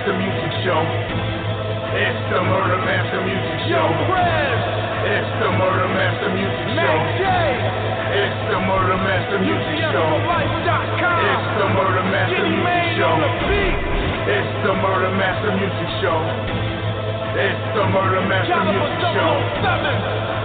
Master Music Show. It's the Murder Master Music Show. It's the Murder Master Music Show. It's the Murder Master Music Show. It's the Murder Master Music Show. It's the Murder Master Music Show. It's the Murder Master Music Show.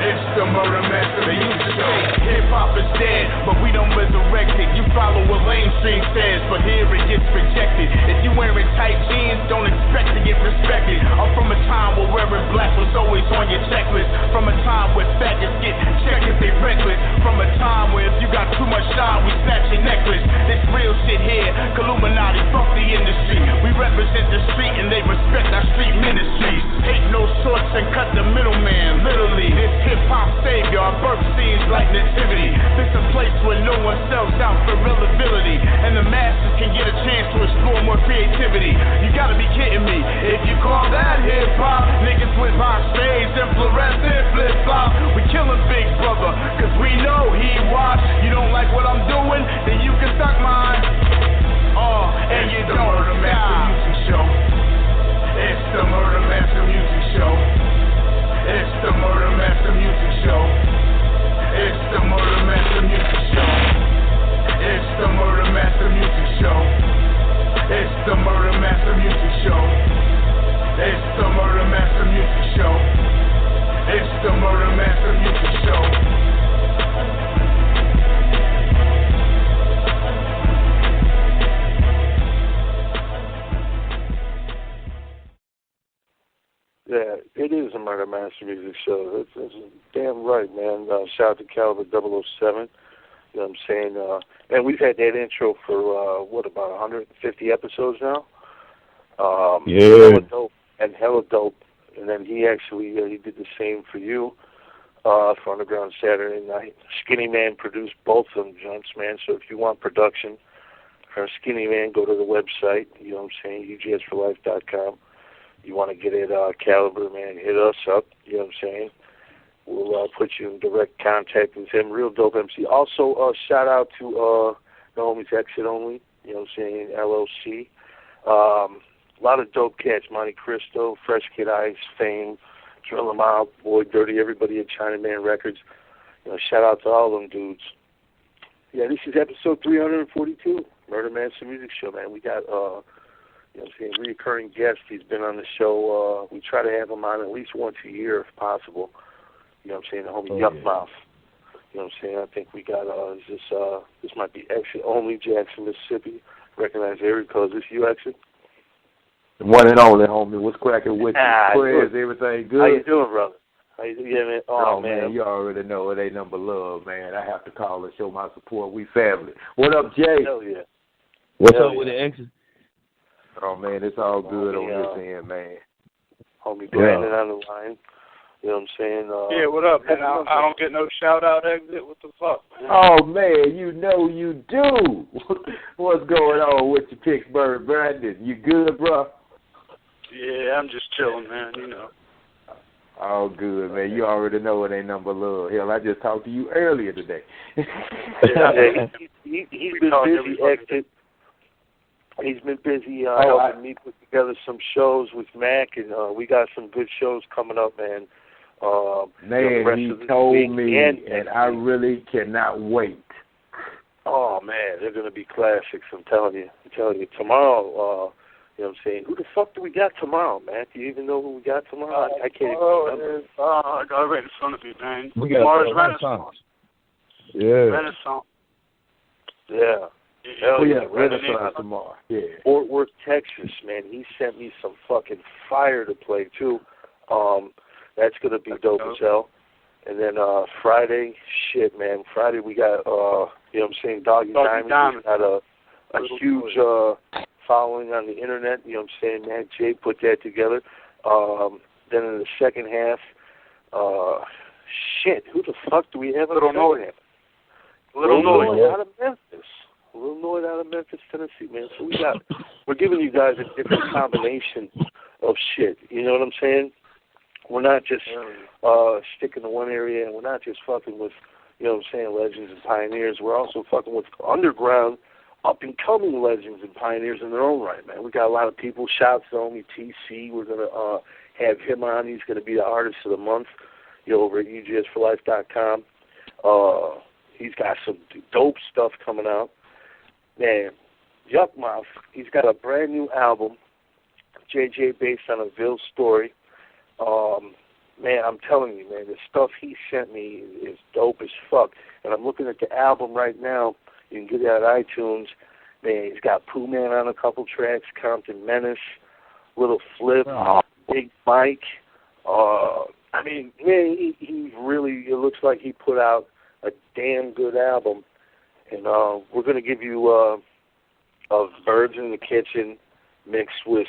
It's the Murder Master Music Show. Hip-hop is dead, but we don't resurrect it. You follow what mainstream says, but here it gets rejected. If you wearing tight jeans, don't expect to get respected. I'm from a time where wearing black was always on your checklist. From a time where faggots get checked if they reckless. From a time where if you got too much shine, we snatch your necklace. This real shit here, Illuminati, fuck the industry. We represent the street and they respect our street ministries. Take no shorts and cut the middleman, literally. This hip-hop savior, our birth scenes like nativity. This a place where no one sells out for relevability, and the masses can get a chance to explore more creativity. You gotta be kidding me. If you call that hip-hop, niggas with high shades and fluorescent flip-flop. We killing Big Brother, cause we know he watch. You don't like what I'm doing, then you can suck mine. And you don't Murder Master Music Show. It's the Murder Master Music Show. It's the Murder Master Music Show. It's the Murder Master Music Show. It's the Murder Master Music Show. It's the Murder Master Music Show. It's the Murder Master Music Show. It's the Murder Master Music Show. Yeah, it is a Murder Master Music Show. That's damn right, man. Shout out to Caliber 007. You know what I'm saying? And we've had that intro for, about 150 episodes now? Yeah. Hella dope. And then he actually, he did the same for you for Underground Saturday Night. Skinny Man produced both of them, Junts, man. So if you want production for Skinny Man, go to the website, you know what I'm saying, UGSforlife.com. You want to get it, Caliber, man, hit us up, you know what I'm saying. We'll put you in direct contact with him. Real dope MC. Also, shout out to the homies Exit Only, you know what I'm saying, LLC. A lot of dope cats, Monte Cristo, Fresh Kid Ice, Fame, Drill 'em Out, Boy Dirty, everybody at Chinaman Records. You know, shout out to all them dudes. Yeah, this is episode 342, Murder Master Music Show, man. We got, you know what I'm saying, reoccurring guest. He's been on the show. We try to have him on at least once a year if possible. You know what I'm saying, the homie Yukmouth. You know what I'm saying? I think we got, this might be Exit Only, Jackson, Mississippi. Recognize area code. Is this you, Exit? The one and only, homie. What's cracking with you? Prayers, everything good? How you doing, brother? How you doing? Yeah, man. Oh, man, you already know it ain't number love, man. I have to call and show my support. We family. What up, Jay? Hell yeah. What's up with the Exit? Oh, man, it's all good on this end, man. Homie Brandon on the line. You know what I'm saying? Yeah, what up, man? I don't get no shout-out, Exit. What the fuck, man? Oh, man, you know you do. What's going on with your Pittsburgh, Brandon? You good, bro? Yeah, I'm just chilling, man, you know. All good, man. You already know it ain't number love. Hell, I just talked to you earlier today. Yeah, he's been busy, Exit. He's been busy helping me put together some shows with Mac, and we got some good shows coming up, man. Man, he told me, and I really cannot wait. Oh, man, they're going to be classics, I'm telling you. Tomorrow, you know what I'm saying, who the fuck do we got tomorrow, man? Do you even know who we got tomorrow? I can't even remember. I got it right in front of me, man. We got Tomorrow's Renaissance. Yeah. Renaissance. Yeah. Hell yeah, Renaissance tomorrow. Yeah. Fort Worth, Texas, man. He sent me some fucking fire to play, too. That's going to be dope as hell. And then Friday, shit, man. Friday we got, you know what I'm saying, Doggy Diamond. He's got a huge following on the internet. You know what I'm saying, Matt J put that together. Then in the second half, shit, who the fuck do we have? Little Noise. Little Noise out of Memphis. Little Noise out of Memphis, Tennessee, man. So we're giving you guys a different combination of shit. You know what I'm saying? We're not just sticking to one area, and we're not just fucking with, you know what I'm saying, legends and pioneers. We're also fucking with underground up-and-coming legends and pioneers in their own right, man. We got a lot of people. Shouts to homie TC. We're going to have him on. He's going to be the artist of the month, over at UGSforlife.com. He's got some dope stuff coming out. Man, Yukmouth, he's got a brand new album, JJ, based on a Ville story. Man, I'm telling you, man, the stuff he sent me is dope as fuck. And I'm looking at the album right now. You can get it on iTunes. Man, he's got Pooh Man on a couple tracks, Compton Menace, Little Flip, Big Mike. I mean, man, he really, it looks like he put out a damn good album. And we're going to give you Birds in the Kitchen mixed with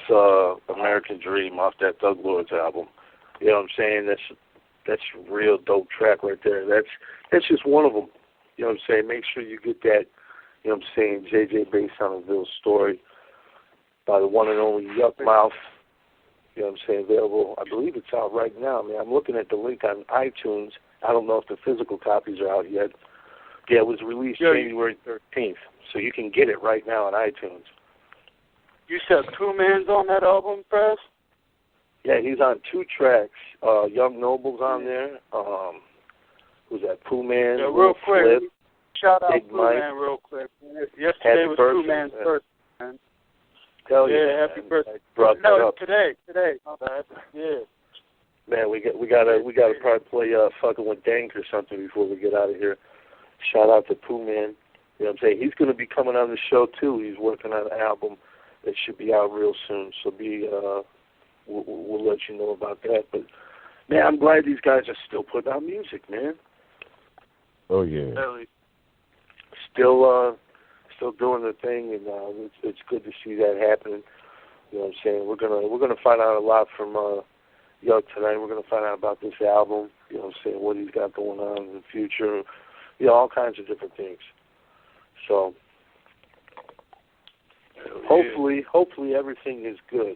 American Dream off that Thug Lords album. You know what I'm saying? That's a real dope track right there. That's just one of them. You know what I'm saying? Make sure you get that, you know what I'm saying, JJ based on a Ville story by the one and only Yukmouth. You know what I'm saying? Available. I believe it's out right now, man. I'm looking at the link on iTunes. I don't know if the physical copies are out yet. Yeah, it was released January 13th, so you can get it right now on iTunes. You said Pooh Man's on that album, Press? Yeah, he's on 2 tracks. Young Noble's on there. Who's that? Pooh Man. Yeah, real quick. Flip, shout out Big Pooh Mike. Man real quick. Yesterday was Pooh Man's birthday, man. Hell yeah, happy birthday. No, today. My bad. Yeah. Man, we gotta probably play Fucking with Dank or something before we get out of here. Shout out to Pooh Man. You know what I'm saying? He's gonna be coming on the show too. He's working on an album that should be out real soon. So we'll let you know about that. But man, I'm glad these guys are still putting out music, man. Oh yeah. Really. Still doing the thing, and it's good to see that happening. You know what I'm saying? We're gonna find out a lot from Yuk tonight. We're gonna find out about this album. You know what I'm saying? What he's got going on in the future. All kinds of different things. So hopefully everything is good.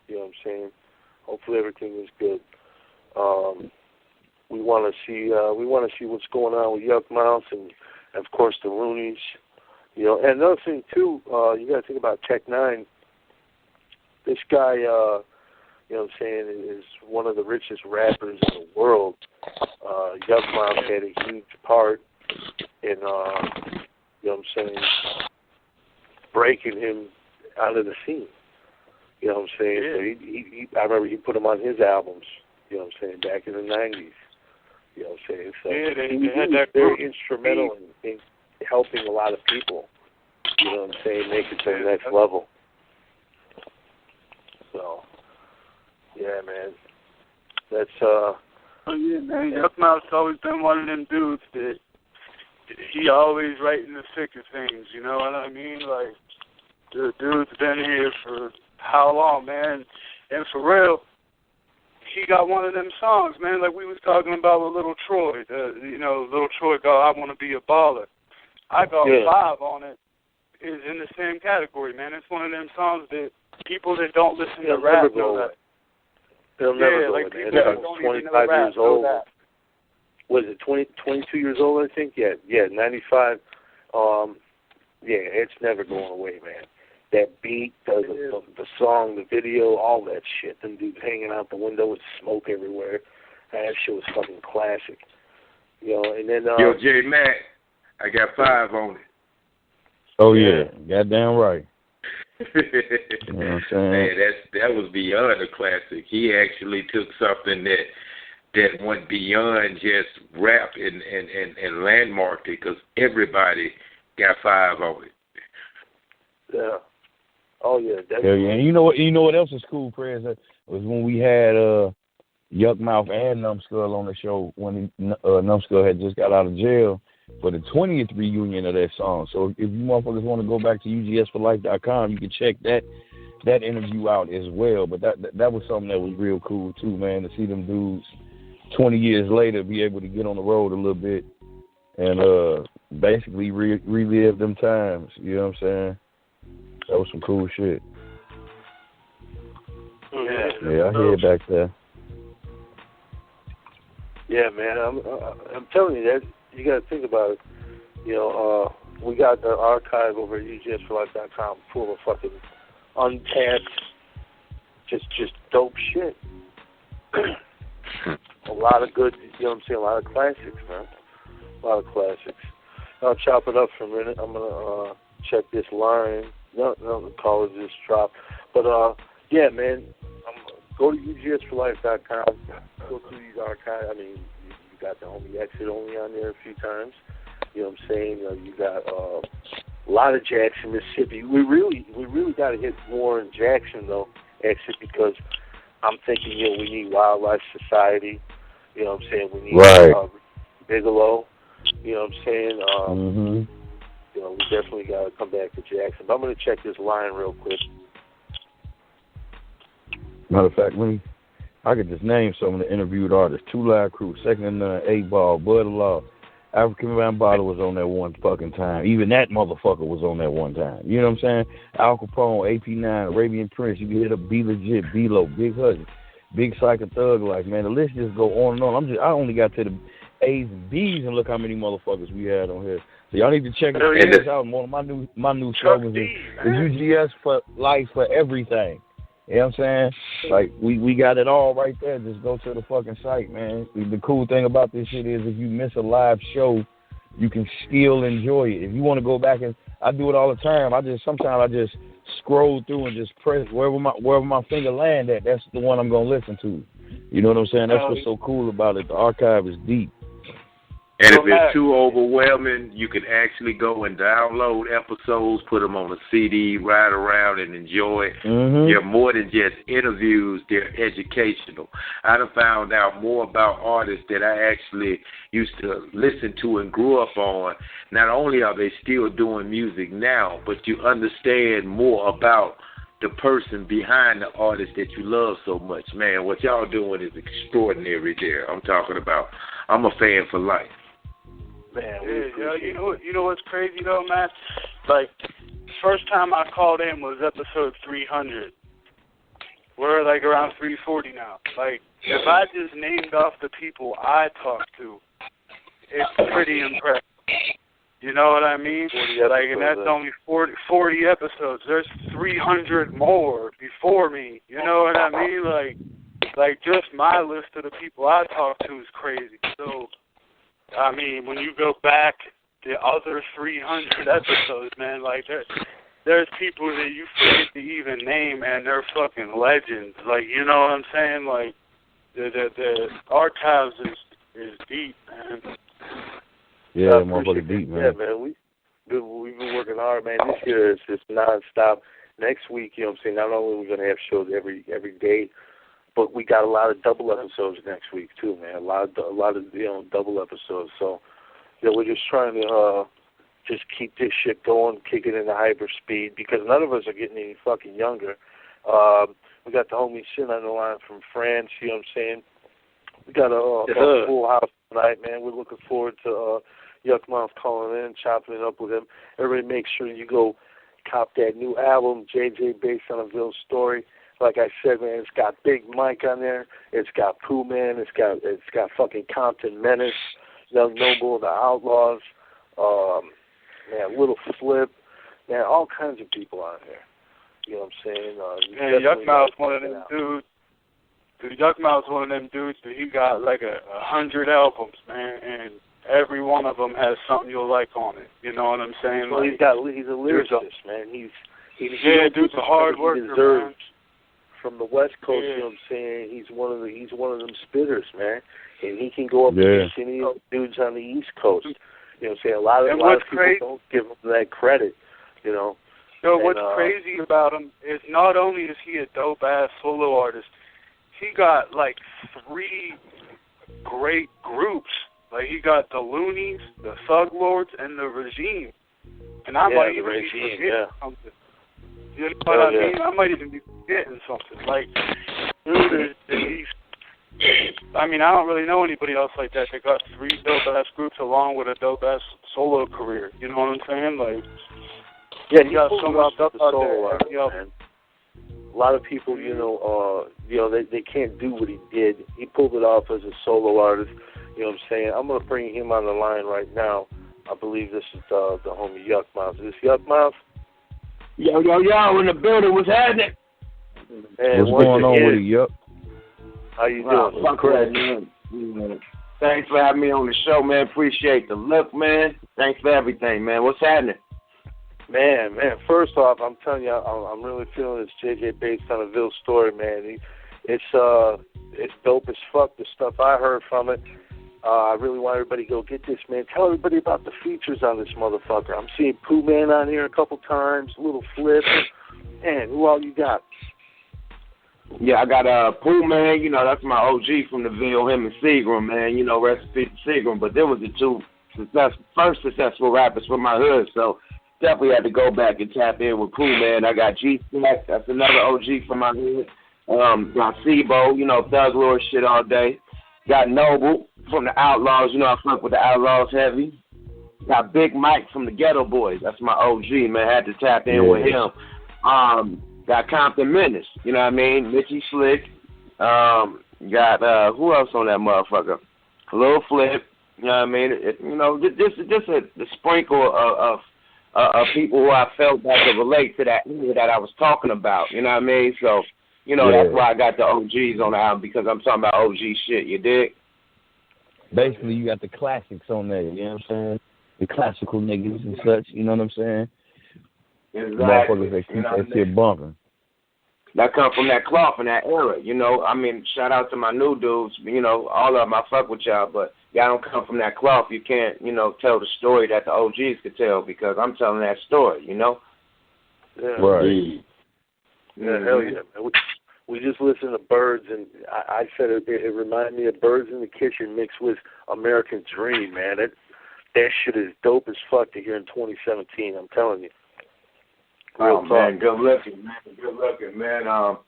You know what I'm saying? Hopefully everything is good. We want to see what's going on with Yukmouth and of course the Roonies. And another thing too, you got to think about Tech Nine. This guy, you know what I'm saying, is one of the richest rappers in the world. Yukmouth had a huge part in, you know what I'm saying, breaking him out of the scene. You know what I'm saying? Yeah. So he I remember he put him on his albums, you know what I'm saying, back in the 90s. You know what I'm saying? So they had he that was very group. instrumental in helping a lot of people, you know what I'm saying, make it to the next level. So, yeah, man. That's, Oh, yeah, man. Yukmouth's always been one of them dudes that he always right in the thick of things, you know what I mean? Like, the dude's been here for how long, man? And for real, he got one of them songs, man, like we was talking about with Little Troy. Little Troy go, I Want to Be a Baller. I Got 5 on it is in the same category, man. It's one of them songs that people that don't listen to rap know that. They'll never go like with people that. that don't 25 even know rap years old. know that. Was it 22 years old, I think? Yeah, 95. It's never going away, man. That beat, the song, the video, all that shit. Them dudes hanging out the window with smoke everywhere. That shit was fucking classic. And then... Yo, J Mac, I got 5 on it. Oh, yeah. Goddamn right. You know what I'm saying? Man, that was beyond a classic. He actually took something that went beyond just rap and landmarked it, because everybody got 5 on it. Yeah. Oh yeah, definitely. Hell yeah. And you know what else is cool, Prez? Was when we had Yukmouth and Numbskull on the show when Numbskull had just got out of jail for the 20th reunion of that song. So if you motherfuckers want to go back to UGSforlife.com, you can check that interview out as well. But that was something that was real cool too, man, to see them dudes 20 years later be able to get on the road a little bit and basically relive them times. You know what I'm saying? That was some cool shit. Yeah, I hear it back there. Yeah, man, I'm telling you that you got to think about it. we got the archive over at UGSforlife.com full of fucking untapped, just dope shit. A lot of good, you know what I'm saying, a lot of classics, man. A lot of classics. I'll chop it up for a minute. I'm going to check this line. No, the caller just dropped. But, yeah, man, go to UGSforlife.com. Go through these archives. I mean, you got the homie Exit only on there a few times. You know what I'm saying? You got a lot of Jackson, Mississippi. We really got to hit more in Jackson, though, Exit, because I'm thinking, you know, we need Wildlife Society. You know what I'm saying? We need Bigelow. You know what I'm saying? You know, we definitely got to come back to Jackson. But I'm going to check this line real quick. Matter of fact, I could just name some of the interviewed artists. Two Live Crew, Second and None, 8 Ball, Bud Law, African Bambaataa was on that one fucking time. Even that motherfucker was on that one time. You know what I'm saying? Al Capone, AP9, Arabian Prince. You can hit up Be Legit, B-Lo, Big Huzzy, Big Psycho Thug Life. Man, the list just go on and on. I only got to the A's and B's and look how many motherfuckers we had on here. So y'all need to check this out. One of my new slogans is UGS for life for everything. You know what I'm saying? Like, we got it all right there. Just go to the fucking site, man. The cool thing about this shit is if you miss a live show, you can still enjoy it. If you want to go back, and I do it all the time, sometimes I just scroll through and just press wherever my finger land at, that's the one I'm going to listen to. You know what I'm saying? That's what's so cool about it. The archive is deep. And if it's too overwhelming, you can actually go and download episodes, put them on a CD, ride around and enjoy it. They're more than just interviews, they're educational. I've found out more about artists that I actually used to listen to and grew up on. Not only are they still doing music now, but you understand more about the person behind the artist that you love so much. Man, what y'all doing is extraordinary there. I'm talking about, I'm a fan for life. Man, you know what's crazy though, man? Like, first time I called in was episode 300. We're like around 340 now. Like, if I just named off the people I talked to, it's pretty impressive. You know what I mean? Like, and that's only 40 episodes. There's 300 more before me. You know what I mean? Like just my list of the people I talked to is crazy. So, I mean, when you go back the other 300 episodes, man, like there's people that you forget to even name, and they're fucking legends. Like, you know what I'm saying? Like, the archives is deep, man. Yeah, motherfucking deep, man. Yeah, man, we've been working hard, man. This year is just nonstop. Next week, you know what I'm saying, not only are we going to have shows every day, but we got a lot of double episodes next week too, man. A lot of you know, double episodes. So, you know, we're just trying to just keep this shit going, kick it into hyperspeed, because none of us are getting any fucking younger. We got the homie Sin on the line from France. You know what I'm saying? We got a full house tonight, man. We're looking forward to Yukmouth calling in, chopping it up with him. Everybody, make sure you go cop that new album, JJ, based on a real story. Like I said, man, it's got Big Mike on there. It's got Pooh Man. It's got fucking Compton Menace, Young Noble, The Outlaws, man, Little Flip, man, all kinds of people on there. You know what I'm saying? Man, Yukmouth's one of them dudes. Yukmouth's one of them dudes that he got like 100 albums, man, and every one of them has something you'll like on it. You know what I'm saying? Well, like, he's a lyricist, man. He's dude's a hard worker, man. From the West Coast, you know what I'm saying? He's one of them spitters, man. And he can go up against any of the dudes on the East Coast. You know what I'm saying? A lot of people don't give him that credit, you know. So what's crazy about him is not only is he a dope-ass solo artist, he got like 3 great groups. Like, he got the Loonies, the Thug Lords, and the Regime. And I might even be forgetting something. You know what I mean? I might even be forgetting something. Like, I mean, I don't really know anybody else like that. They got 3 dope-ass groups along with a dope-ass solo career. You know what I'm saying? Like, yeah, he got so much stuff out there. Man. A lot of people, you know, they can't do what he did. He pulled it off as a solo artist. You know what I'm saying? I'm going to bring him on the line right now. I believe this is the homie Yukmouth. Is this Yukmouth? Yo, in the building. What's happening? Man, what's going on with it, Yup? How you doing? Fuck right, man. Thanks for having me on the show, man. Appreciate the look, man. Thanks for everything, man. What's happening? Man. First off, I'm telling you, I'm really feeling this JJ based on a Ville story, man. It's dope as fuck, the stuff I heard from it. I really want everybody to go get this, man. Tell everybody about the features on this motherfucker. I'm seeing Pooh Man on here a couple times, Little Flip. Man, who all you got? Yeah, I got Pooh Man. You know, that's my OG from the Ville, him and Seagram, man. You know, rest in peace to Seagram. But there was the two first successful rappers from my hood, so definitely had to go back and tap in with Pooh Man. I got G-Stack, that's another OG from my hood. Got Sebo, you know, Thug Lord shit all day. Got Noble from the Outlaws, you know, I fuck with the Outlaws heavy. Got Big Mike from the Ghetto Boys, that's my OG, man. Had to tap in with him. Got Compton Menace, you know what I mean? Mitchie Slick. Got who else on that motherfucker? Lil Flip, you know what I mean? Just a sprinkle of people who I felt that could relate to that area that I was talking about, you know what I mean? So, you know, that's why I got the OGs on the album, because I'm talking about OG shit, you dig? Basically, you got the classics on there, you know what I'm saying? The classical niggas and such, you know what I'm saying? Exactly. Motherfuckers that keep that shit bumping. That come from that cloth and that era, you know. I mean, shout out to my new dudes, you know, all of them, I fuck with y'all, but y'all don't come from that cloth. You can't, you know, tell the story that the OGs could tell, because I'm telling that story, you know? Yeah. Right. Yeah, hell yeah, man. We just listened to Birds, and I said it reminded me of Birds in the Kitchen mixed with American Dream, man. That shit is dope as fuck to hear in 2017, I'm telling you. Oh, man, good looking, man. A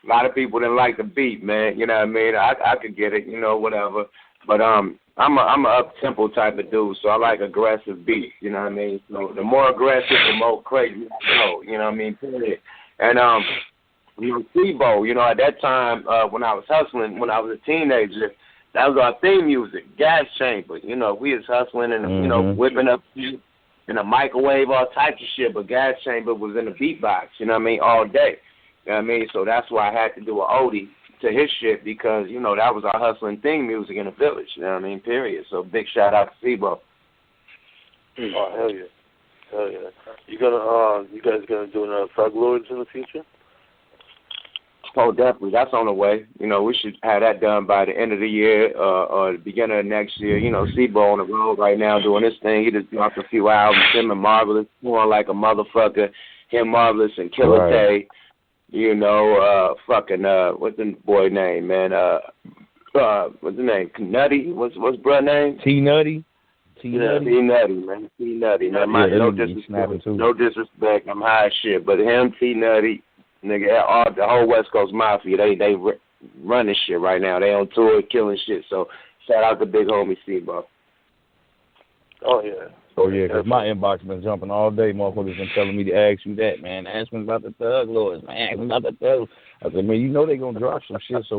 lot of people didn't like the beat, man. You know what I mean? I could get it, you know, whatever. But I'm a up-tempo type of dude, so I like aggressive beats, you know what I mean? So the more aggressive, the more crazy I go, you know what I mean? And, you know, Sebo, you know, at that time when I was hustling, when I was a teenager, that was our theme music, Gas Chamber. You know, we was hustling and, you know, whipping up in a microwave, all types of shit, but Gas Chamber was in the beatbox, you know what I mean, all day. You know what I mean? So that's why I had to do an Odie to his shit, because, you know, that was our hustling theme music in the village, you know what I mean, period. So big shout out to Sebo. Oh, hell yeah. Hell yeah. You guys gonna do another Thug Lords in the future? Oh, definitely. That's on the way. You know, we should have that done by the end of the year or the beginning of next year. You know, Sebo on the road right now doing his thing. He just dropped a few albums. Him and Marvelous, pouring like a motherfucker. Him, Marvelous, and Killer Tay. You know, what's the boy name, man? What's his name? Nutty? What's bruh name? T-Nutty. T-Nutty, man. T-Nutty. Man, no disrespect. I'm high as shit. But him, T-Nutty, nigga, the whole West Coast Mafia, they run this shit right now. They on tour killing shit. So shout out to big homie Sebo. Oh, yeah. Oh, yeah, because my inbox been jumping all day. Motherfuckers been telling me to ask you that, man. Ask me about the Thug Lords, man. Ask me about the Thug. I said, man, you know they going to drop some shit, so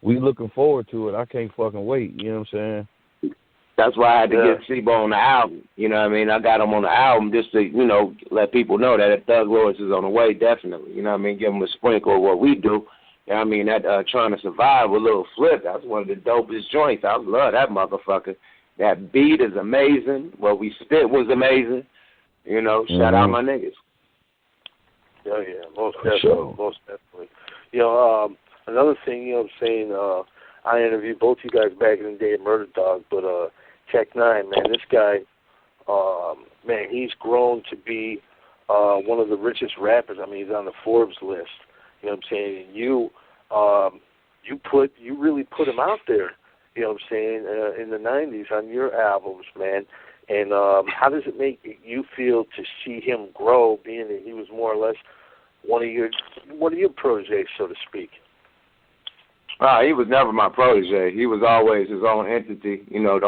we looking forward to it. I can't fucking wait. You know what I'm saying? That's why I had to get Sebo on the album. You know what I mean? I got him on the album just to, you know, let people know that Thug Lords is on the way, definitely. You know what I mean? Give them a sprinkle of what we do. You know what I mean? That Trying to Survive with Little Flip, that's one of the dopest joints. I love that motherfucker. That beat is amazing. What we spit was amazing. You know, shout out my niggas. Oh, yeah, most definitely. Most definitely. You know, another thing, you know what I'm saying, I interviewed both you guys back in the day at Murder Dog, but Tech Nine, man, this guy, man, he's grown to be one of the richest rappers. I mean, he's on the Forbes list. You know what I'm saying? And you really put him out there. You know what I'm saying, in the 90s on your albums, man. And how does it make you feel to see him grow, being that he was more or less one of your protégés, so to speak? He was never my protege. He was always his own entity. You know,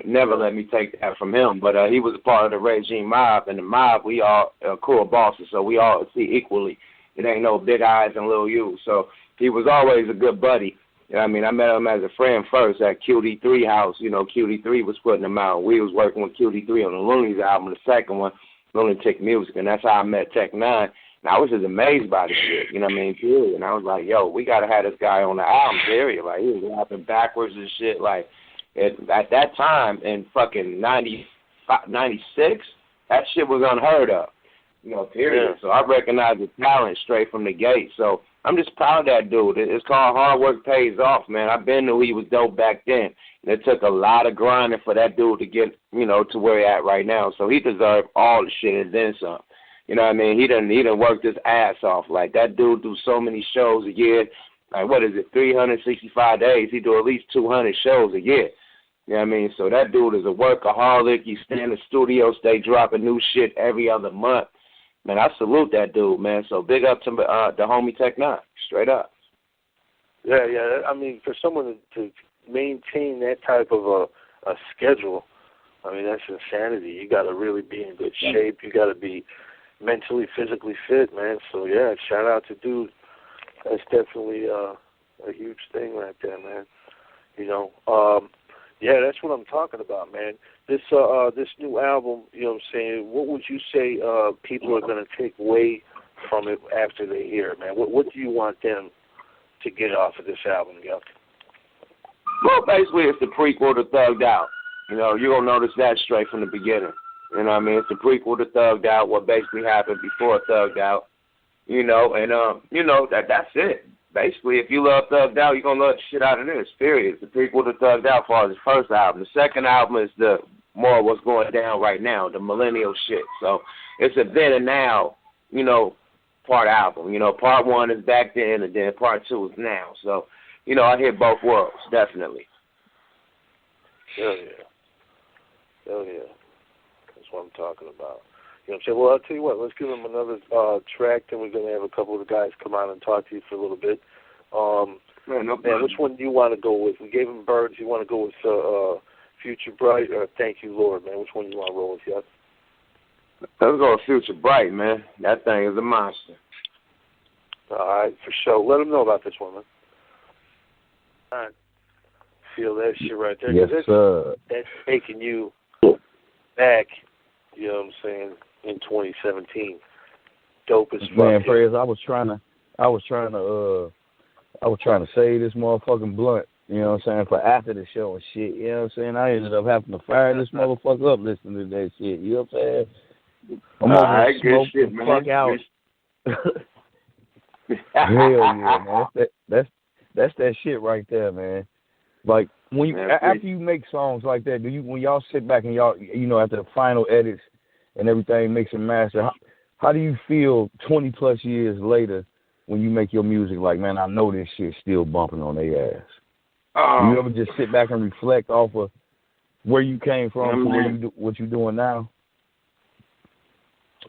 never let me take that from him. But he was a part of the Regime Mob, and the Mob, we all core bosses, so we all see equally. It ain't no big eyes and little you. So he was always a good buddy. You know what I mean? I met him as a friend first at QD3 House. You know, QD3 was putting him out. We was working with QD3 on the Looney's album, the second one, Lunatic Music, and that's how I met Tech Nine. And I was just amazed by the shit, you know what I mean, period. And I was like, yo, we got to have this guy on the album, period. Like, he was rapping backwards and shit. Like, at that time, in fucking 96, that shit was unheard of, you know, period. Yeah. So I recognized the talent straight from the gate. So I'm just proud of that dude. It's called Hard Work Pays Off, man. I've been knew he was dope back then. And it took a lot of grinding for that dude to get, you know, to where he at right now. So he deserved all the shit and then some. You know what I mean? He done worked his ass off. Like, that dude do so many shows a year. Like, what is it, 365 days? He do at least 200 shows a year. You know what I mean? So that dude is a workaholic. He stay in the studio, stay dropping new shit every other month. Man, I salute that dude, man. So big up to the homie Tech Nine, straight up. Yeah. I mean, for someone to maintain that type of a schedule, I mean, that's insanity. You got to really be in good shape. You got to be mentally, physically fit, man. So, yeah, shout out to dude. That's definitely a huge thing right there, man. You know, yeah, that's what I'm talking about, man. This new album, you know what I'm saying, what would you say people are going to take away from it after they hear it, man? What do you want them to get off of this album, Yuck? Well, basically, it's the prequel to Thugged Out. You know, you're going to notice that straight from the beginning. You know what I mean? It's the prequel to Thugged Out, what basically happened before Thugged Out. You know, and, you know, that's it. Basically, if you love Thugged Out, you're going to love the shit out of this, period. It's the prequel to Thugged Out as far as the first album. The second album is the more of what's going down right now, the millennial shit. So it's a then and now, you know, part album. You know, part one is back then, and then part two is now. So, you know, I hit both worlds, definitely. Hell yeah. Hell yeah. That's what I'm talking about. You know what I'm saying? Well, I'll tell you what, let's give them another track, then we're going to have a couple of the guys come on and talk to you for a little bit. Man, which one do you want to go with? We gave him Birds. You want to go with Future Bright or Thank You, Lord, man? Which one do you want to roll with, Yuck? Let's go with Future Bright, man. That thing is a monster. All right, for sure. Let them know about this one, man. All right. Feel that shit right there. Yes, sir. That's taking you back, you know what I'm saying, in 2017. Dope as fuck. Man, Prez, I was trying to save this motherfucking blunt, you know what I'm saying, for after the show and shit, you know what I'm saying? I ended up having to fire this motherfucker up listening to that shit, you know what I'm saying? I'm over smoke the fuck out. Hell yeah, man. That's that shit right there, man. Like, when you, after you make songs like that, when y'all sit back and y'all, you know, after the final edits and everything, mix and master, how do you feel 20 plus years later when you make your music like, man, I know this shit's still bumping on their ass? You ever just sit back and reflect off of where you came from to what you're doing now?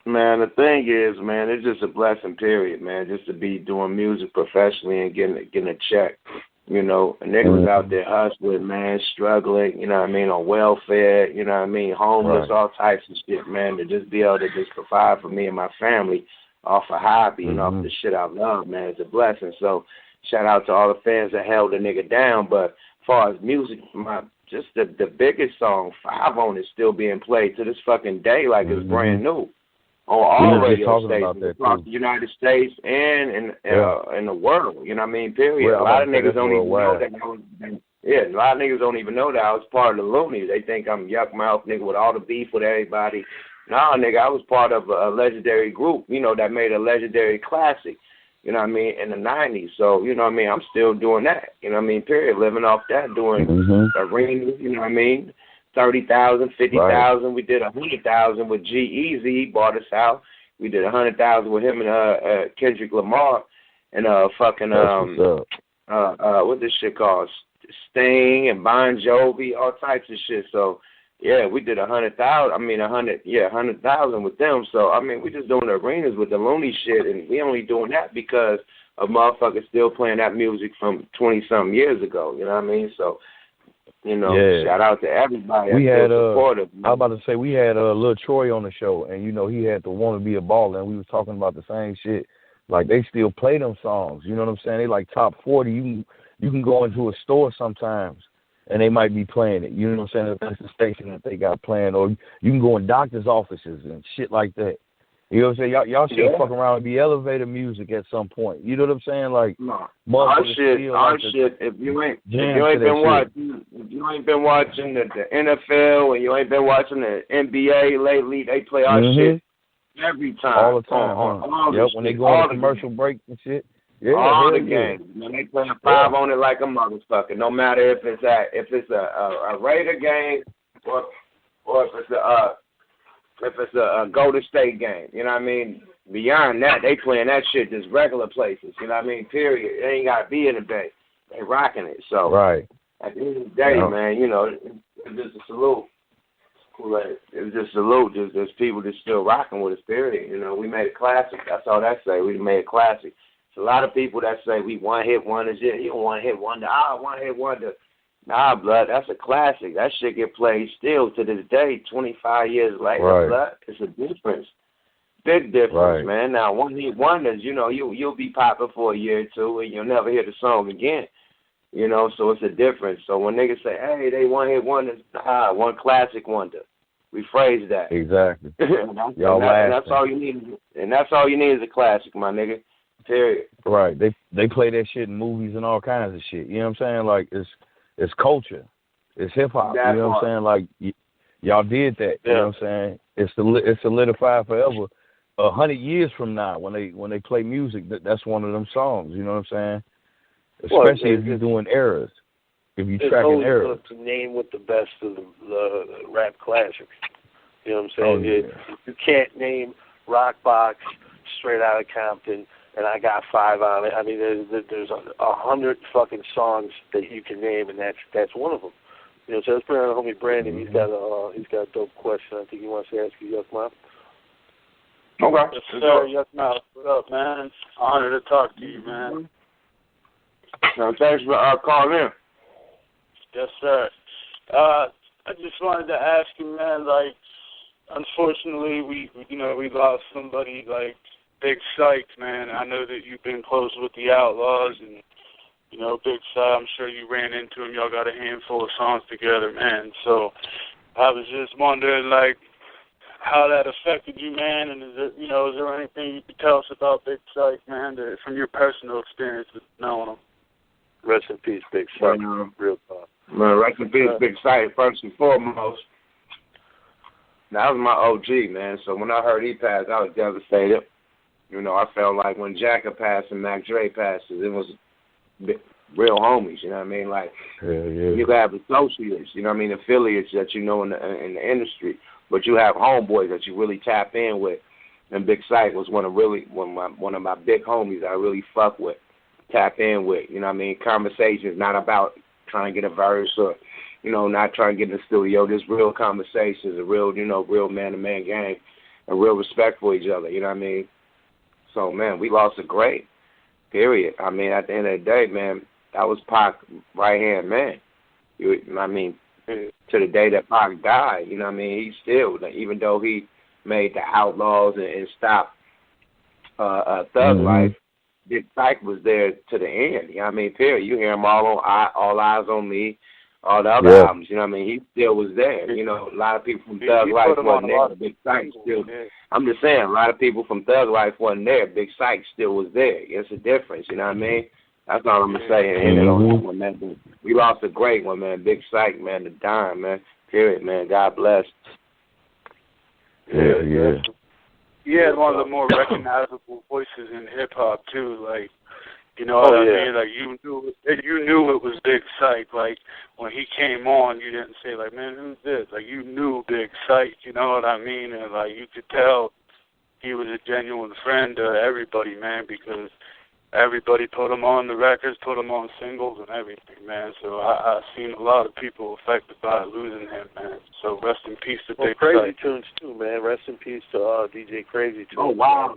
Man, the thing is, man, it's just a blessing, period, man, just to be doing music professionally and getting a check. You know, a nigga was out there hustling, man, struggling, you know what I mean, on welfare, you know what I mean, homeless, all types of shit, man, to just be able to just provide for me and my family off a hobby and off the shit I love, man, it's a blessing. So shout out to all the fans that held the nigga down. But as far as music, the biggest song, 5 on it, still being played to this fucking day like it's brand new. On all radio stations across the United States and in the world, you know what I mean, period. Well, a lot of niggas don't even know that I was, a lot of niggas don't even know that I was part of the Loonies. They think I'm Yukmouth, nigga, with all the beef with everybody. Nah, nigga, I was part of a legendary group, you know, that made a legendary classic, you know what I mean, in the 90s. So, you know what I mean, I'm still doing that, you know what I mean, period, living off that, doing arenas, you know what I mean, 30,000, 50,000. We did 100,000 with G-Eazy. He bought us out. We did 100,000 with him and Kendrick Lamar and what this shit called, Sting and Bon Jovi, all types of shit. So yeah, we did 100,000. I mean 100,000 with them. So I mean, we just doing the arenas with the Looney shit, and we only doing that because of motherfuckers still playing that music from 20-something years ago. You know what I mean? So. You know, shout out to everybody. We had, I was about to say, we had Lil Troy on the show, and, you know, he had to want to be a baller, and we was talking about the same shit. Like, they still play them songs, you know what I'm saying? They like top 40. you can go into a store sometimes and they might be playing it. You know what I'm saying? If that's the station that they got playing, or you can go in doctor's offices and shit like that. You know what I'm saying? Y'all should fuck around with the elevator music at some point. You know what I'm saying? Like, our shit. If you ain't been watching the NFL and you ain't been watching the NBA lately, they play our shit every time. All the time. When they go on a commercial break and shit. Yeah, all the games. Man, they play a 5 on it like a motherfucker. No matter if it's a Raider game or if it's a Golden State game. You know what I mean? Beyond that, they playing that shit just regular places. You know what I mean? Period. It ain't got to be in the Bay. They rocking it. So at the end of the day, man, you know, it's just a salute. It's just a salute. There's people that's still rocking with us, period. You know, we made a classic. That's all that say. We made a classic. It's a lot of people that say we one-hit wonders. Yeah, you don't one-hit wonder. One-hit wonder. Nah, blood, that's a classic. That shit get played still to this day, 25 years later, blood. It's a difference. Big difference, man. Now, one-hit wonders, you know, you'll be popping for a year or two and you'll never hear the song again. You know, so it's a difference. So when niggas say, hey, they one-hit wonders, one classic wonder. Rephrase that. Exactly. That's all you need. And that's all you need is a classic, my nigga. Period. Right. They play that shit in movies and all kinds of shit. You know what I'm saying? Like, it's culture. It's hip-hop. You know what I'm saying? Like, y'all did that. You know what I'm saying? It's solidified forever. 100 years from now, when they play music, that's one of them songs. You know what I'm saying? Especially if you're doing eras. If you're tracking eras. It's to name with the best of the rap classics. You know what I'm saying? You can't name Rockbox, Straight Outta Compton, and I got 5 on it. I mean, there's 100 fucking songs that you can name, and that's one of them. You know, so let's bring on the homie Brandon. He's got a dope question. I think he wants to ask you, Yukmouth. Okay. Yes, sir. Yukmouth, what up, man? Honor to talk to you, man. Thanks for calling in. Yes, sir. I just wanted to ask you, man. Like, unfortunately, we lost somebody like Big Psych, man. I know that you've been close with the Outlaws, and you know, Big Psych. I'm sure you ran into him. Y'all got a handful of songs together, man. So I was just wondering, like, how that affected you, man. And is there anything you could tell us about Big Psych, man, from your personal experience with knowing him? Rest in peace, Big Psych. Real talk. Man, rest in peace, Big Psych. First and foremost. That was my OG, man. So when I heard he passed, I was devastated. You know, I felt like when Jacka passed and Mac Dre passed, it was real homies, you know what I mean? Like, you have associates, you know what I mean, affiliates that you know in the industry, but you have homeboys that you really tap in with. And Big Sight was one of my big homies I really fuck with, tap in with, you know what I mean? Conversations, not about trying to get a verse or, you know, not trying to get in the studio, just real conversations, a real, you know, real man-to-man game, and real respect for each other, you know what I mean? So, man, we lost a great, period. I mean, at the end of the day, man, that was Pac's right-hand man. You know what I mean? To the day that Pac died, you know what I mean? He still, even though he made the Outlaws and stopped Thug Life, Big Psych was there to the end, you know what I mean? Period. You hear him all Eyes on Me, all the other albums, you know what I mean? He still was there. You know, a lot of people from Thug Life wasn't there. Big Psych still. I'm just saying, a lot of people from Thug Life wasn't there. Big Psych still was there. It's a difference, you know what I mean? That's all I'm going to say. And, man, we lost a great one, man. Big Psych, man, the dime, man. Period, man. God bless. Yeah. He had one of the more recognizable voices in hip-hop, too, like, you know what I mean? Like, you knew it was Big Psych. Like, when he came on, you didn't say, like, man, who's this? Like, you knew Big Psych, you know what I mean? And, like, you could tell he was a genuine friend to everybody, man, because everybody put him on the records, put him on singles and everything, man. So I've seen a lot of people affected by losing him, man. So rest in peace to Big Crazy Psych. Tunes, too, man. Rest in peace to DJ Crazy Tunes. Oh, wow.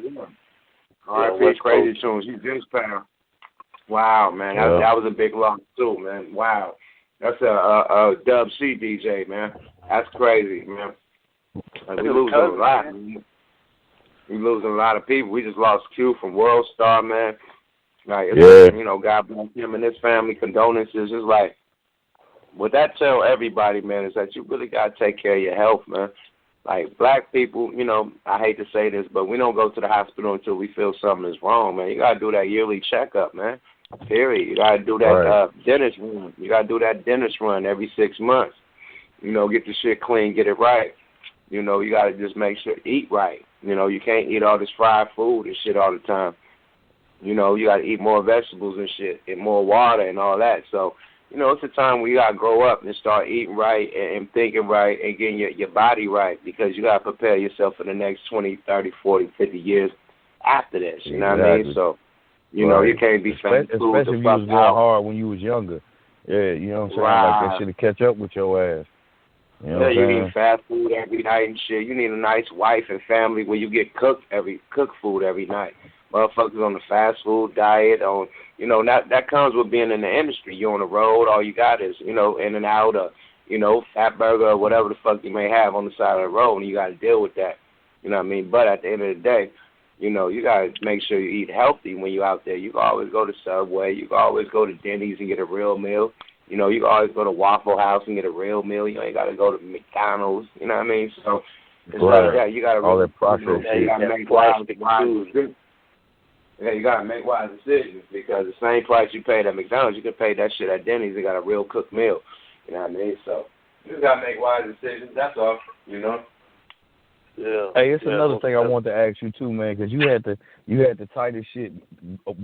All right, Crazy Tunes. He just passed. Wow, man, that was a big loss too, man. Wow, that's a Dub C DJ, man. That's crazy, man. Like, we losing a lot. Man. We losing a lot of people. We just lost Q from World Star, man. Like, it's, you know, God bless him and his family. Condolences. It's like, what that tell everybody, man, is that you really got to take care of your health, man. Like, black people, you know, I hate to say this, but we don't go to the hospital until we feel something is wrong, man. You got to do that yearly checkup, man. Period. You got to do that dentist run. You got to do that dentist run every 6 months. You know, get the shit clean, get it right. You know, you got to just make sure, eat right. You know, you can't eat all this fried food and shit all the time. You know, you got to eat more vegetables and shit and more water and all that. So, you know, it's a time where you got to grow up and start eating right and thinking right and getting your body right, because you got to prepare yourself for the next 20, 30, 40, 50 years after this. You know what I mean? So, you know, you can't be spending food especially if you was going hard when you was younger. Yeah, you know what I'm saying? Like that shit to catch up with your ass. You know you need fast food every night and shit. You need a nice wife and family where you get cooked food every night. Motherfuckers on the fast food diet, on, you know, that comes with being in the industry. You're on the road, all you got is, you know, in and out, or, you know, fat burger or whatever the fuck you may have on the side of the road, and you got to deal with that. You know what I mean? But at the end of the day, you know, you got to make sure you eat healthy when you're out there. You can always go to Subway. You can always go to Denny's and get a real meal. You know, you can always go to Waffle House and get a real meal. You ain't got to go to McDonald's. You know what I mean? So it's like that. You got to all that processed shit. You got to make wise decisions. Yeah, you got to make wise decisions, because the same price you paid at McDonald's, you can pay that shit at Denny's. They got a real cooked meal. You know what I mean? So you just got to make wise decisions. That's all, you know? Yeah. Hey, it's another thing I want to ask you too, man, because you had the tightest shit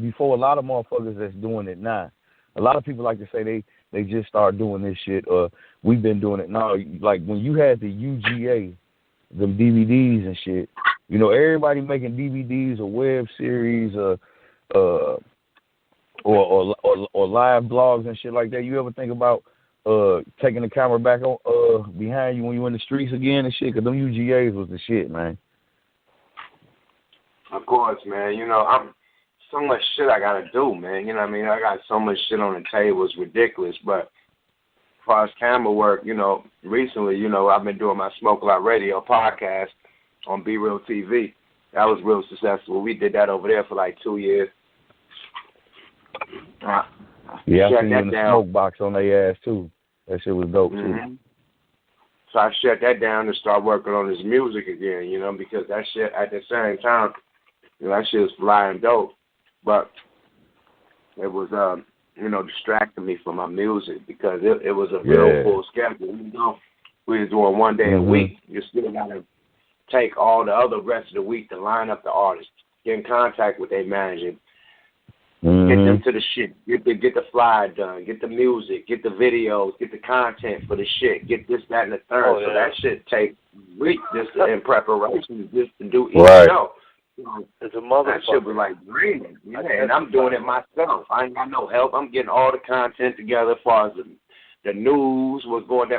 before a lot of motherfuckers that's doing it now. A lot of people like to say they just start doing this shit, or we've been doing it now. Like when you had the UGA, them DVDs and shit, you know, everybody making DVDs or web series or live blogs and shit like that. You ever think about taking the camera back on behind you when you in the streets again and shit? Because them UGAs was the shit, man. Of course, man. You know, so much shit I got to do, man. You know what I mean? I got so much shit on the table. It's ridiculous. But as far as camera work, you know, recently, you know, I've been doing my Smoke A Lot Radio podcast on Be Real TV. That was real successful. We did that over there for like 2 years. Yeah, I seen you in the smoke box on their ass, too. That shit was dope, too. So I shut that down and start working on his music again, you know, because that shit, at the same time, you know, that shit was flying dope. But it was, you know, distracting me from my music, because it was a real full schedule. You know, we was doing 1 day a week. You still got to take all the other rest of the week to line up the artists, get in contact with their manager, get them to the shit, get the flyer done, get the music, get the videos, get the content for the shit, get this, that, and the third. So that shit takes weeks just in preparation just to do each show. It's a motherfucker. That shit was like draining. Yeah, and I'm doing it myself. I ain't got no help. I'm getting all the content together as far as the news, what's going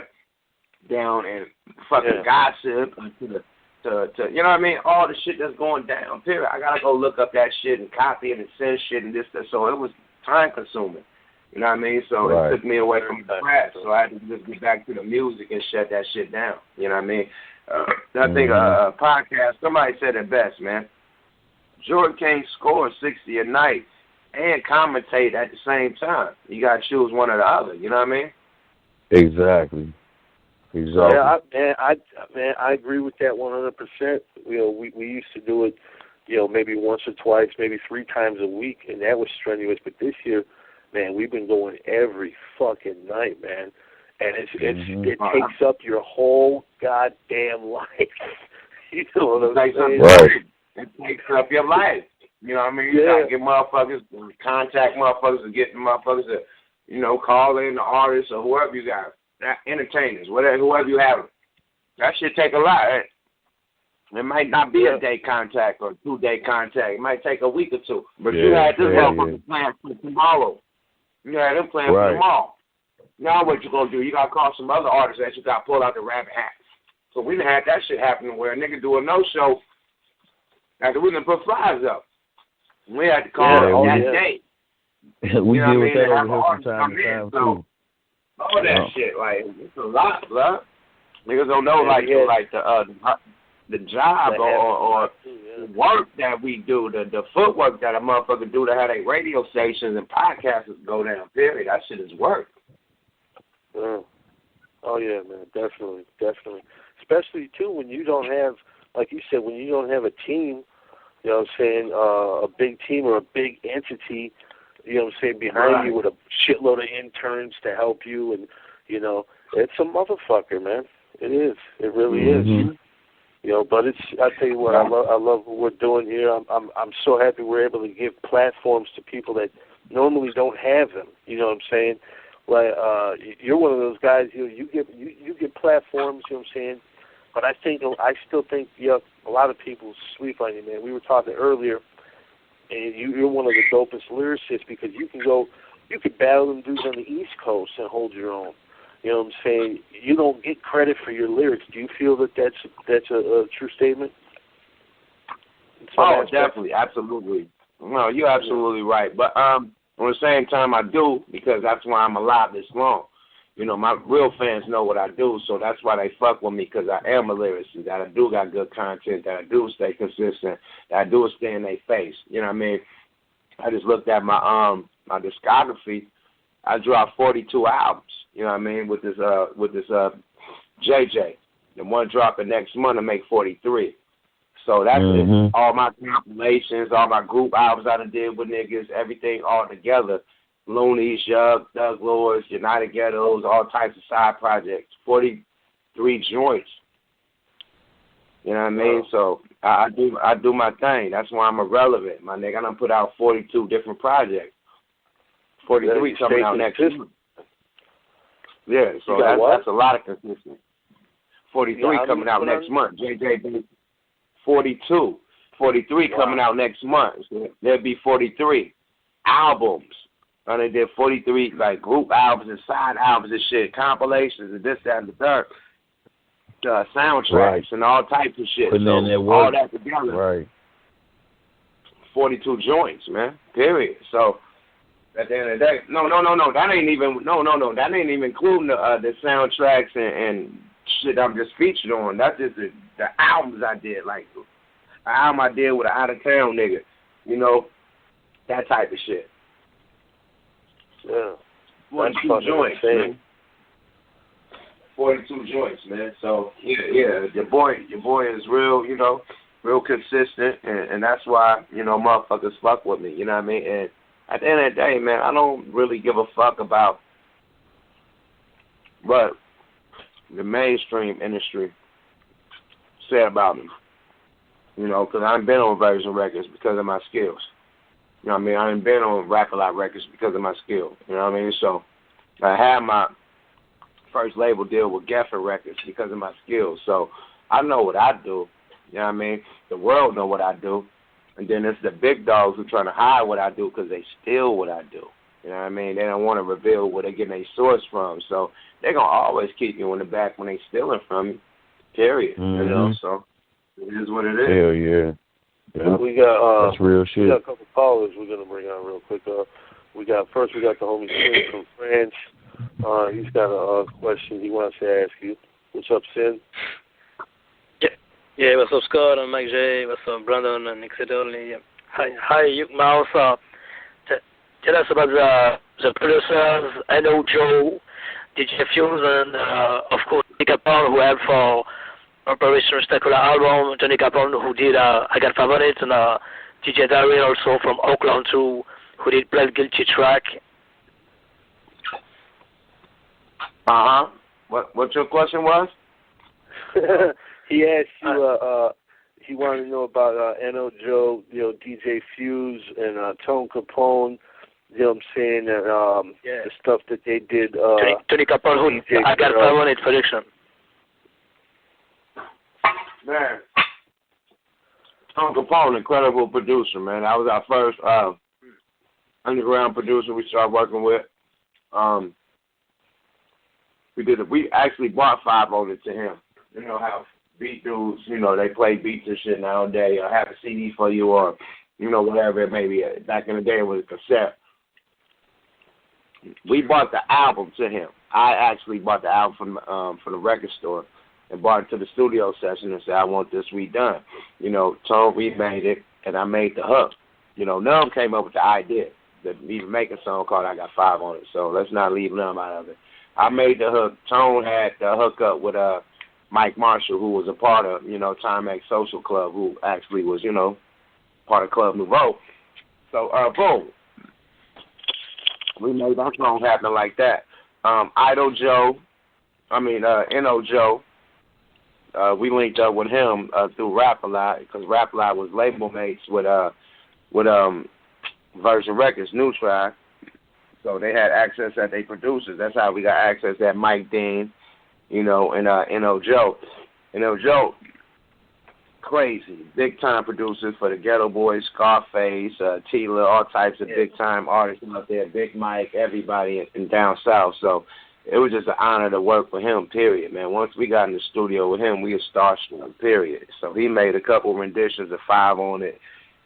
down and fucking gossip to you know what I mean? All the shit that's going down, period. I got to go look up that shit and copy it and send shit and this, that. So it was time consuming. You know what I mean? So it took me away from the craft. So I had to just get back to the music and shut that shit down. You know what I mean? I think a podcast, somebody said it best, man. Jordan can't score 60 a night and commentate at the same time. You got to choose one or the other. You know what I mean? Exactly. Yeah, I agree with that 100%. You know, we used to do it, you know, maybe once or twice, maybe 3 times a week, and that was strenuous. But this year, man, we've been going every fucking night, man, and it takes up your whole goddamn life. You know what I'm saying? Right. It takes up your life. You know what I mean? You gotta get motherfuckers, contact motherfuckers, and get motherfuckers to, you know, call in the artists or whoever you got. Entertainers, whoever you have. That shit take a lot. It might not be a day contact or 2-day contact. It might take a week or 2. But you had this motherfucker playing for tomorrow. You had them playing for tomorrow. Now what you gonna do? You gotta call some other artists that you gotta pull out the rabbit hat. So we done had that shit happening where a nigga do a no-show after we done put flyers up. We had to call that day. We deal with that over here from time to time, too. All that shit, like, it's a lot, bro. Niggas don't know, like the job or work that we do, the footwork that a motherfucker do to have their radio stations and podcasts go down, period. That shit is work. Oh yeah, man, definitely. Especially too when you don't have, like you said, when you don't have a team, you know what I'm saying, a big team or a big entity, you know what I'm saying, behind you with a shitload of interns to help you, and you know, it's a motherfucker, man. It is. It really is. You know, but it's. I tell you what, I love what we're doing here. I'm so happy we're able to give platforms to people that normally don't have them. You know what I'm saying? Like you're one of those guys. You get platforms. You know what I'm saying? But I still think a lot of people sleep on you, man. We were talking earlier, and you're one of the dopest lyricists because you could battle them dudes on the East Coast and hold your own. You know what I'm saying? You don't get credit for your lyrics. Do you feel that that's a true statement? Oh, definitely, absolutely. No, you're absolutely right. But at the same time, I do because that's why I'm alive this long. You know, my real fans know what I do, so that's why they fuck with me because I am a lyricist, that I do got good content, that I do stay consistent, that I do stay in their face. You know what I mean? I just looked at my my discography. I dropped 42 albums. You know what I mean? With this JJ. The one dropping next month to make 43. So that's it. All my compilations, all my group albums I done did with niggas, everything all together. Loonies, Yug, Doug Lords, United Ghettos, all types of side projects. 43 joints. You know what I mean? So I do my thing. That's why I'm irrelevant, my nigga. I done put out 42 different projects. 43 coming out next month. Yeah, so that's a lot of consistency. 43 coming out next month. JJ 42. 43 coming out next month. So there'll be 43 albums. And they did 43 like group albums and side albums and shit, compilations and this, that, and the third. Soundtracks and all types of shit. So all that together. Right. 42 joints, man. Period. So at the end of the day, no. That ain't even including the soundtracks and shit I'm just featured on. That's just the albums I did, like an album I did with an out of town nigga, you know, that type of shit. Yeah, 42 joints, man. 42 joints, man. So yeah, your boy is real, you know, real consistent, and that's why, you know, motherfuckers fuck with me. You know what I mean? And at the end of the day, man, I don't really give a fuck about what the mainstream industry said about me. You know, because I ain't been on Version Records because of my skills. You know what I mean? I ain't been on Rap-A-Lot Records because of my skill. You know what I mean? So I had my first label deal with Geffen Records because of my skills. So I know what I do. You know what I mean? The world know what I do. And then it's the big dogs who trying to hide what I do because they steal what I do. You know what I mean? They don't want to reveal where they're getting their source from. So they're going to always keep you in the back when they stealing from you, period. You know? So it is what it is. Hell yeah. Yeah. We got that's real shit. We got a couple callers we're gonna bring on real quick. We got the homie Sin from France. He's got a question he wants to ask you. What's up, Sin? Yeah, what's up, Scott and Mike J? What's up, Brandon and Exeter? Hi, Yukmouth. Tell us about the producers, N.O. Joe, DJ Fuse, and of course Tony Capone, who helped for Operation Spectacular album. Tony Capone, who did I Got Favorite, and DJ Darryl also from Oakland too, who did Plead Guilty track. What your question was? He asked you. He wanted to know about N.O. Joe, you know, DJ Fuse, and Tone Capone. You know what I'm saying? And the stuff that they did. Tony Capone, who did I Got Favorite production. Man, Tone Capone, incredible producer, man. That was our first underground producer we started working with. We actually bought 5 on it to him. You know how beat dudes, you know, they play beats and shit nowadays, or have a CD for you, or, you know, whatever it may be. Back in the day, it was a cassette. We bought the album to him. I actually bought the album from the record store and brought it to the studio session and said, I want this redone. You know, Tone remade it, and I made the hook. You know, Numb came up with the idea that even make a song called I Got 5 on it, so let's not leave Numb out of it. I made the hook. Tone had the hook up with Mike Marshall, who was a part of, you know, Timex Social Club, who actually was, you know, part of Club Nouveau. So, boom. We made our song happen like that. N.O. Joe, we linked up with him through Rap-A-Lot, because Rap-A-Lot was label mates with Virgin Records, New Tribe. So they had access at their producers. That's how we got access at Mike Dean, you know, and N.O. Joe. N.O. Joe, crazy, big-time producers for the Ghetto Boys, Scarface, Tila, all types of big-time artists out there, Big Mike, everybody in down south. So it was just an honor to work with him, period, man. Once we got in the studio with him, we were starstruck, period. So he made a couple renditions of 5 on it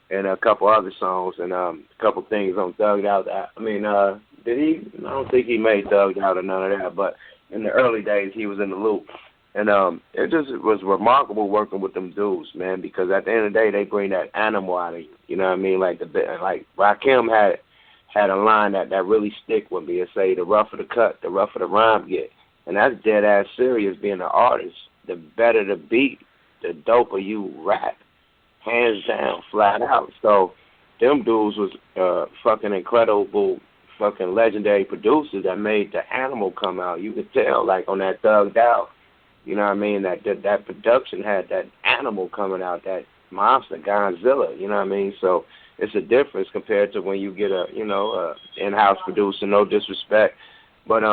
and a couple other songs and a couple things on Thugged Out. Did he? I don't think he made Thugged Out or none of that, but in the early days, he was in the loop. And it just was remarkable working with them dudes, man, because at the end of the day, they bring that animal out of you. You know what I mean? Like Rakim had a line that really stick with me and say, the rougher the cut, the rougher the rhyme get. And that's dead ass serious being an artist. The better the beat, the doper you rap. Hands down, flat out. So them dudes was fucking incredible, fucking legendary producers that made the animal come out. You could tell, like on that Thugged Out, you know what I mean? That production had that animal coming out, that monster, Godzilla, you know what I mean? So it's a difference compared to when you get a in-house producer, no disrespect, but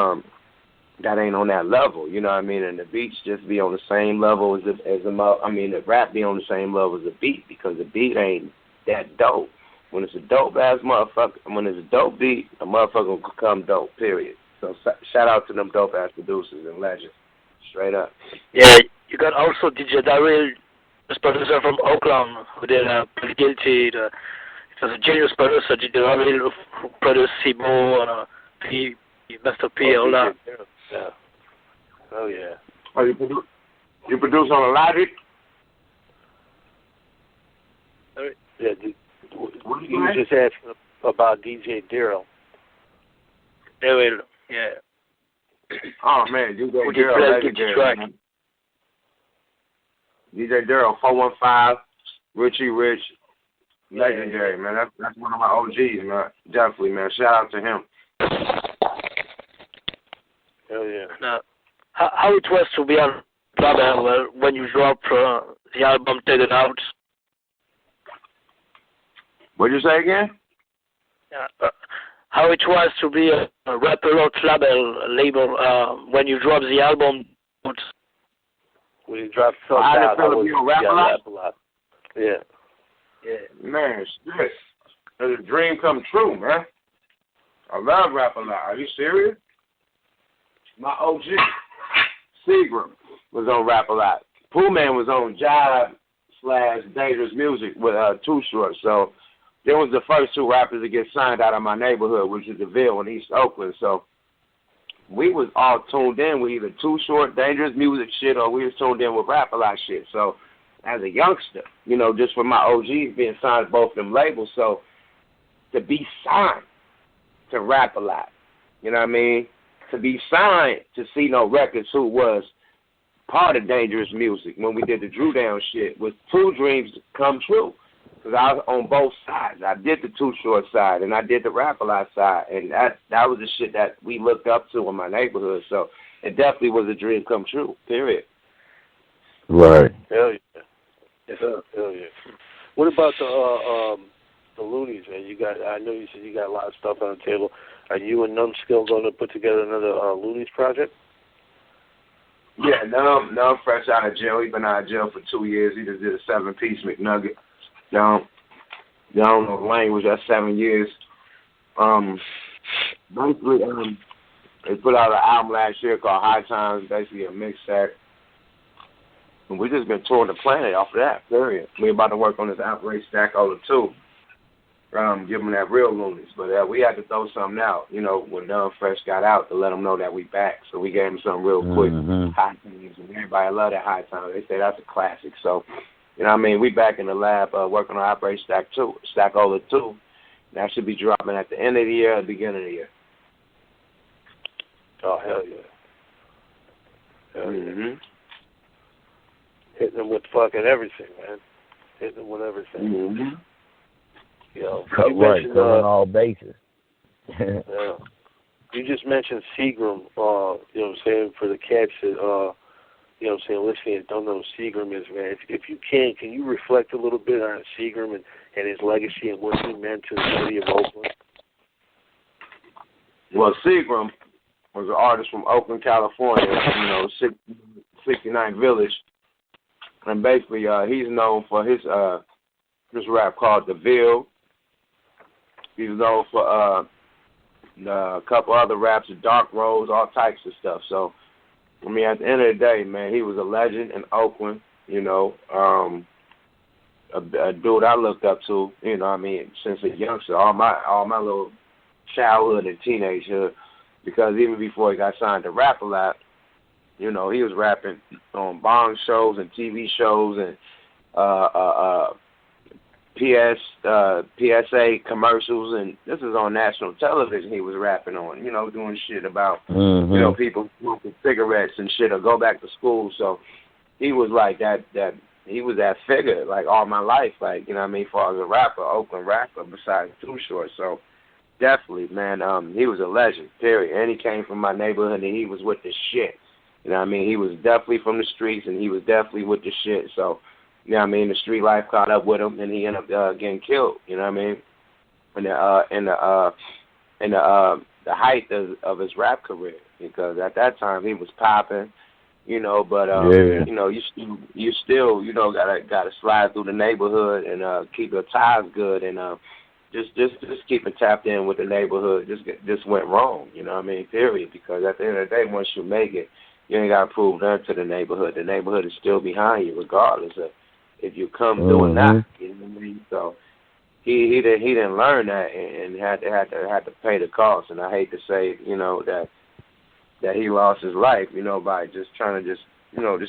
that ain't on that level, you know what I mean? And the beats just be on the same level the rap be on the same level as the beat, because the beat ain't that dope. When it's a dope-ass motherfucker, when it's a dope beat, a motherfucker will become dope, period. So shout out to them dope-ass producers and legends, straight up. Yeah, you got also DJ Daryl, this producer from Oakland, who did Pretty Guilty. It was a genius producer, DJ Daryl, who produced Sibo, Mr. P, all that. Yeah. Oh, yeah. Oh, you produce on a Logic? Yeah, you were just asking about DJ Daryl. Daryl, yeah. Oh, man, DJ Daryl, legendary, man. DJ Daryl, 415, Richie Rich, legendary, man. That's one of my OGs, man. Definitely, man. Shout out to him. Hell yeah. Now, how it was to be on label when you dropped the album Take It Out? What'd you say again? How it was to be a Rap-A-Lot label when you dropped the album? When you dropped Thugged Out, I was Rap-A-Lot. Yeah. Man, shit. It's a dream come true, man. I love Rap-A-Lot. Are you serious? My OG, Seagram, was on Rap-A-Lot. Pooh Man was on Jive/Dangerous Music with Too Short. So they was the first 2 rappers to get signed out of my neighborhood, which is the Ville in East Oakland. So we was all tuned in with either Too Short, Dangerous Music shit, or we was tuned in with Rap-A-Lot shit. So as a youngster, you know, just for my OGs being signed to both of them labels, so to be signed to Rap-A-Lot, you know what I mean? To be signed to See No Records, who was part of Dangerous Music when we did the Drew Down shit, was 2 dreams come true. Because I was on both sides. I did the Too Short side and I did the Rap-A-Lot side, and that was the shit that we looked up to in my neighborhood. So it definitely was a dream come true. Period. Right. Hell yeah. Yes, sir. Hell yeah. What about the Loonies, man? I know you said you got a lot of stuff on the table. Are you and Numbskill going to put together another Loonies project? Yeah, Numb fresh out of jail. He's been out of jail for 2 years. He just did a 7-piece McNugget. Y'all don't know the language. That's 7 years. Basically, they put out an album last year called High Times, basically a mixtape. And we just been touring the planet off of that, period. We about to work on this Operation Stack Over 2. Give them that real Loonies. But we had to throw something out, you know, when Dumb Fresh got out to let them know that we back. So we gave them something real quick. Hot things. And Everybody love that High Time. They say that's a classic. So, you know what I mean? We back in the lab working on Operation Stackola 2. That should be dropping at the end of the year or the beginning of the year. Oh, hell yeah. Hell yeah. Hitting them with fucking everything, man. Hitting them with everything. Mm-hmm. You know, covering all bases. Yeah. You just mentioned Seagram, you know what I'm saying, for the cats that, you know what I'm saying, listening and don't know who Seagram is, man. If you can you reflect a little bit on Seagram and his legacy and what he meant to the city of Oakland? Well, Seagram was an artist from Oakland, California, 69th Village. And basically, he's known for his rap called The Ville. He's known for a couple other raps, Dark Rose, all types of stuff. So, I mean, at the end of the day, man, he was a legend in Oakland, a dude I looked up to, I mean, since a youngster, all my little childhood and teenagehood, because even before he got signed to Rap a Lot, he was rapping on Bong shows and TV shows and PSA commercials, and this is on national television he was rapping on, doing shit about, people smoking cigarettes and shit or go back to school. So he was like that he was that figure, like, all my life, like, as far as a rapper, Oakland rapper, besides Too Short. So definitely, man, he was a legend, period. And he came from my neighborhood and he was with the shit. He was definitely from the streets and he was definitely with the shit. So, the street life caught up with him, and he ended up getting killed. In the height of his rap career, because at that time he was popping, But you still gotta slide through the neighborhood and keep your ties good and just keeping tapped in with the neighborhood just went wrong. Period. Because at the end of the day, once you make it, you ain't gotta prove nothing to the neighborhood. The neighborhood is still behind you, regardless of if you come through or not, So he didn't learn that and had to pay the cost. And I hate to say, that he lost his life, by just trying to just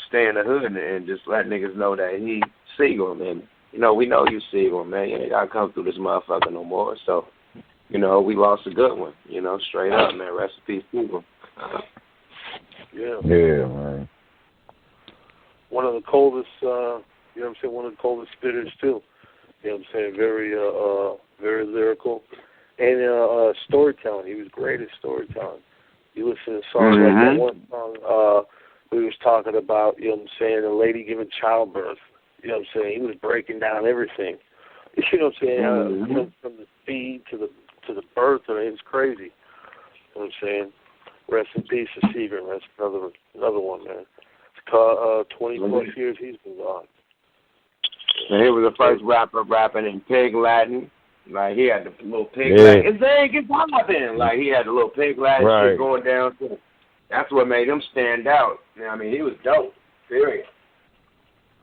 stay in the hood and just let niggas know that he Seagram. And we know you Seagram, man. You ain't gotta come through this motherfucker no more. So, we lost a good one. Straight up, man. Rest in peace, Seagram. Yeah, man. One of the coldest. One of the coldest spitters too. Very lyrical. And storytelling. He was great at storytelling. You listen to songs like that one song we was talking about, a lady giving childbirth. He was breaking down everything. From the feed to the birth, it's crazy. Rest in peace to Seagram. That's another one, man. It's 20 plus years he's been gone. And he was the first rapper rapping in Pig Latin. Like, he had the little Pig Latin. Like, he had the little Pig Latin shit going down. That's what made him stand out. He was dope, period.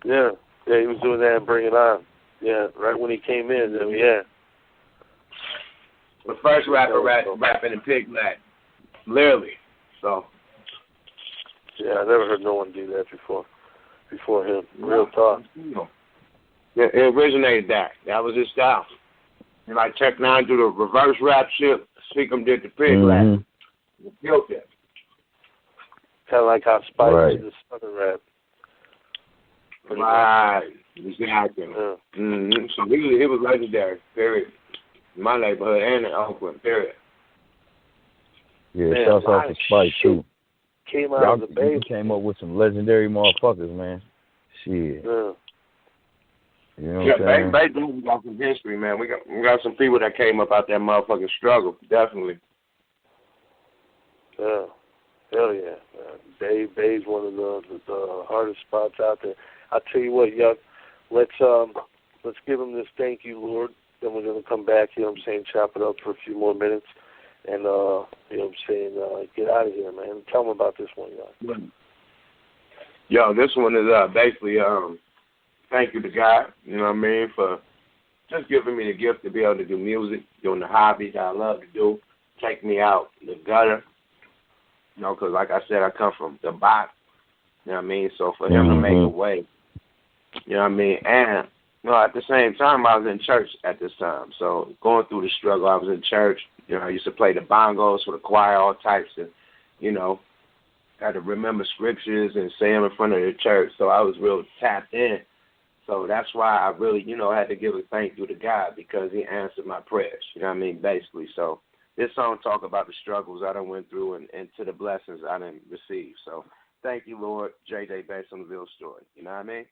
Yeah, he was doing that and Bring It On. Yeah, right when he came in, The first rapper rapping in Pig Latin. Literally. So. Yeah, I never heard no one do that before him. Real talk. Yeah, it originated that. That was his style. And like Tech Nine do the reverse rap shit, Seagram did the Pig Latin. He killed it. Kind of like how Spike did the Southern rap. Right. Exactly. Yeah. So he was legendary, period. In my neighborhood and in Oakland, period. Yeah, shouts out to Spike, too. Came out of the base. He came up with some legendary motherfuckers, man. Shit. Yeah. You know what I'm saying? We got some history, man. We got some people that came up out that motherfucking struggle, definitely. Yeah. Hell yeah. Bay's one of the hardest spots out there. I'll tell you what, Yuck, let's give him this thank you, Lord. Then we're going to come back, chop it up for a few more minutes. And, get out of here, man. Tell them about this one, Yuck. Yo, this one is basically thank you to God, for just giving me the gift to be able to do music, doing the hobby that I love to do, take me out the gutter, because like I said, I come from the bot, You know what I mean? So for him to make a way, you know what I mean? And, at the same time, I was in church at this time. So going through the struggle, I was in church. I used to play the bongos for the choir, all types of, had to remember scriptures and say them in front of the church. So I was real tapped in. So that's why I really, had to give a thank you to God because he answered my prayers. You know what I mean? Basically. So this song talk about the struggles I done went through and to the blessings I done received. So thank you, Lord. J.J. based on the real story. You know what I mean?